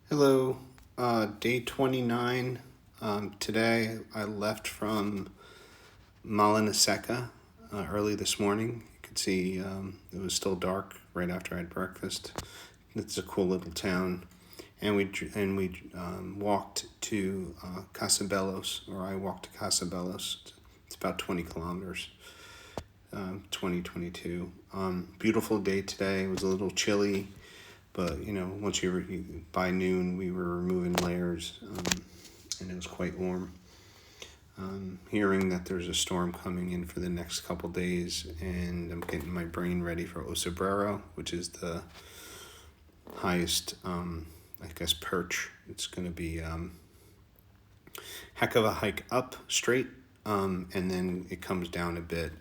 Hello, day 29. Today I left from Molinesca early this morning. You could see it was still dark right after I had breakfast. It's a cool little town, and we walked to Casabelos, or I walked to Casabelos. It's about 20 kilometers. 2022. Beautiful day today. It was a little chilly. But once by noon, we were removing layers, and it was quite warm. Hearing that there's a storm coming in for the next couple days, and I'm getting my brain ready for Osabrero, which is the highest, perch. It's going to be heck of a hike up straight, and then it comes down a bit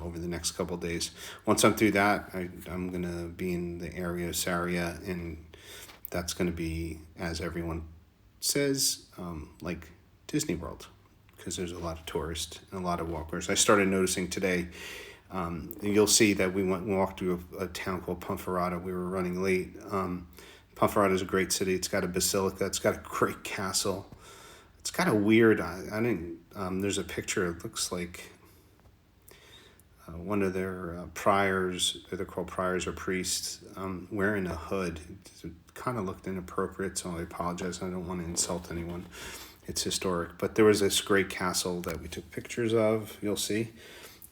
over the next couple of days. Once I'm through that, I'm going to be in the area of Saria, and that's going to be, as everyone says, like Disney World, because there's a lot of tourists and a lot of walkers. I started noticing today, you'll see that we walked through a town called Ponferrada. We were running late. Ponferrada is a great city. It's got a basilica. It's got a great castle. It's kind of weird. I didn't. There's a picture. It looks like one of their priors. They're called priors or priests, wearing a hood. It kind of looked inappropriate, so I apologize. I don't want to insult anyone. It's historic, but there was this great castle that we took pictures of. You'll see,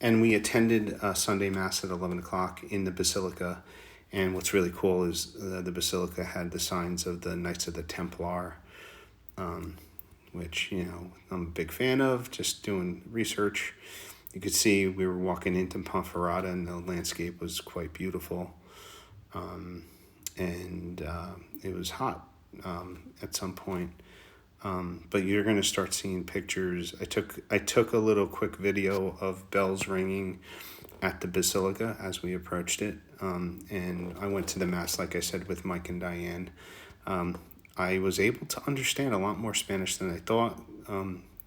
and we attended Sunday Mass at 11 o'clock in the basilica. And what's really cool is the basilica had the signs of the Knights of the Templar. Which, I'm a big fan of, just doing research. You could see we were walking into Ponferrada, and the landscape was quite beautiful. And it was hot at some point. But you're going to start seeing pictures. I took a little quick video of bells ringing at the basilica as we approached it. And I went to the Mass, like I said, with Mike and Diane. I was able to understand a lot more Spanish than I thought.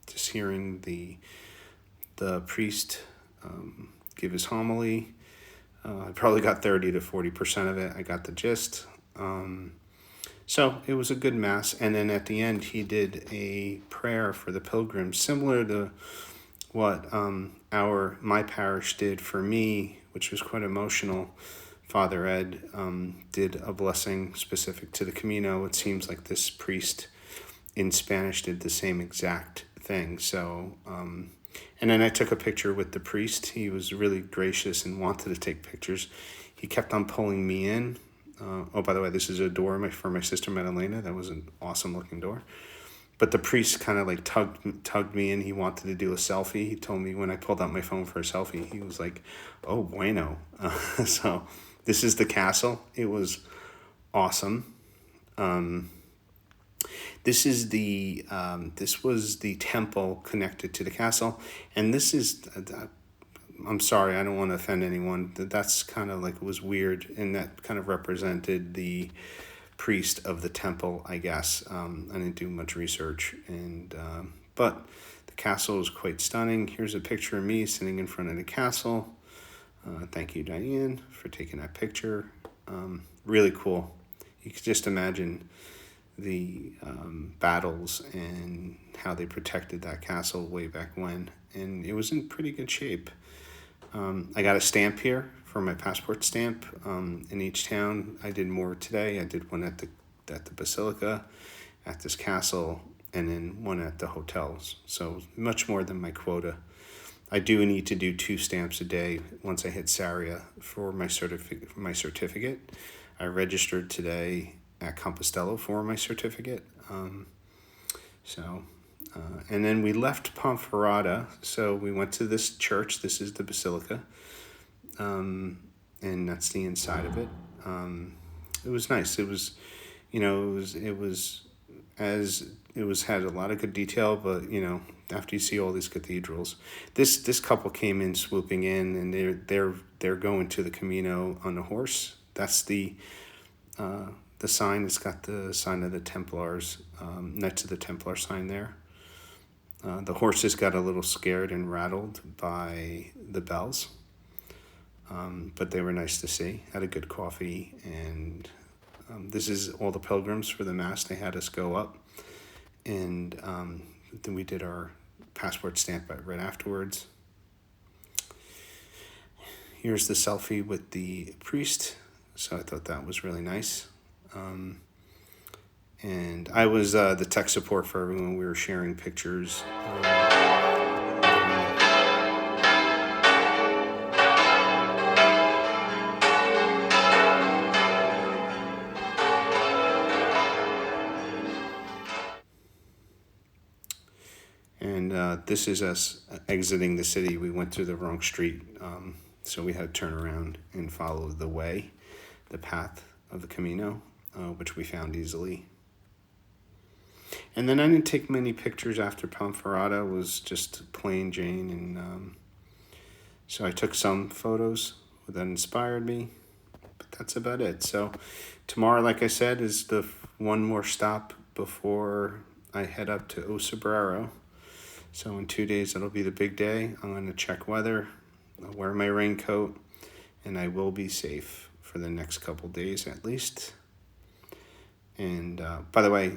Just hearing the priest give his homily, I probably got 30 to 40% of it. I got the gist. So it was a good Mass. And then at the end, he did a prayer for the pilgrims, similar to what my parish did for me, which was quite emotional. Father Ed did a blessing specific to the Camino. It seems like this priest in Spanish did the same exact thing. So, and then I took a picture with the priest. He was really gracious and wanted to take pictures. He kept on pulling me in. By the way, this is a door for my sister Madalena. That was an awesome looking door. But the priest kind of like tugged me in. He wanted to do a selfie. He told me when I pulled out my phone for a selfie, he was like, "Oh, bueno." So this is the castle. It was awesome. This was the temple connected to the castle, and this is. I'm sorry, I don't want to offend anyone. That's kind of like, it was weird, and that kind of represented the priest of the temple, I guess. I didn't do much research, but the castle is quite stunning. Here's a picture of me sitting in front of the castle. Thank you, Diane, for taking that picture. Really cool. You could just imagine the battles and how they protected that castle way back when, and it was in pretty good shape. I got a stamp here for my passport stamp in each town. I did more today. I did one at the Basilica, at this castle, and then one at the hotels. So much more than my quota. I do need to do 2 stamps a day once I hit Saria for my certificate. I registered today at Compostela for my certificate. And then we left Ponferrada, so we went to this church. This is the Basilica, and that's the inside of it. It was nice. It was had a lot of good detail, but after you see all these cathedrals, this couple came in swooping in, and they're going to the Camino on a horse. That's the sign. It's got the sign of the Templars, next to the Templar sign there. The horses got a little scared and rattled by the bells, but they were nice to see. Had a good coffee and This is all the pilgrims for the Mass. They had us go up, and then we did our passport stamp right afterwards. Here's the selfie with the priest. So I thought that was really nice. And I was the tech support for everyone. We were sharing pictures. And this is us exiting the city. We went through the wrong street, so we had to turn around and follow the way, the path of the Camino, which we found easily. And then I didn't take many pictures after Ponferrada. It was just plain Jane, and so I took some photos that inspired me, but that's about it. So tomorrow, like I said, is the one more stop before I head up to Osabrero. So in 2 days, it'll be the big day. I'm going to check weather, I'll wear my raincoat, and I will be safe for the next couple days at least. And by the way,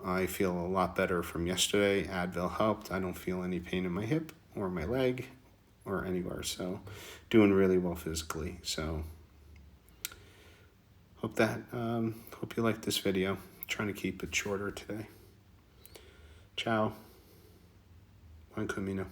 I feel a lot better from yesterday. Advil helped. I don't feel any pain in my hip or my leg or anywhere. So doing really well physically. So hope you liked this video. I'm trying to keep it shorter today. Ciao. Buen camino.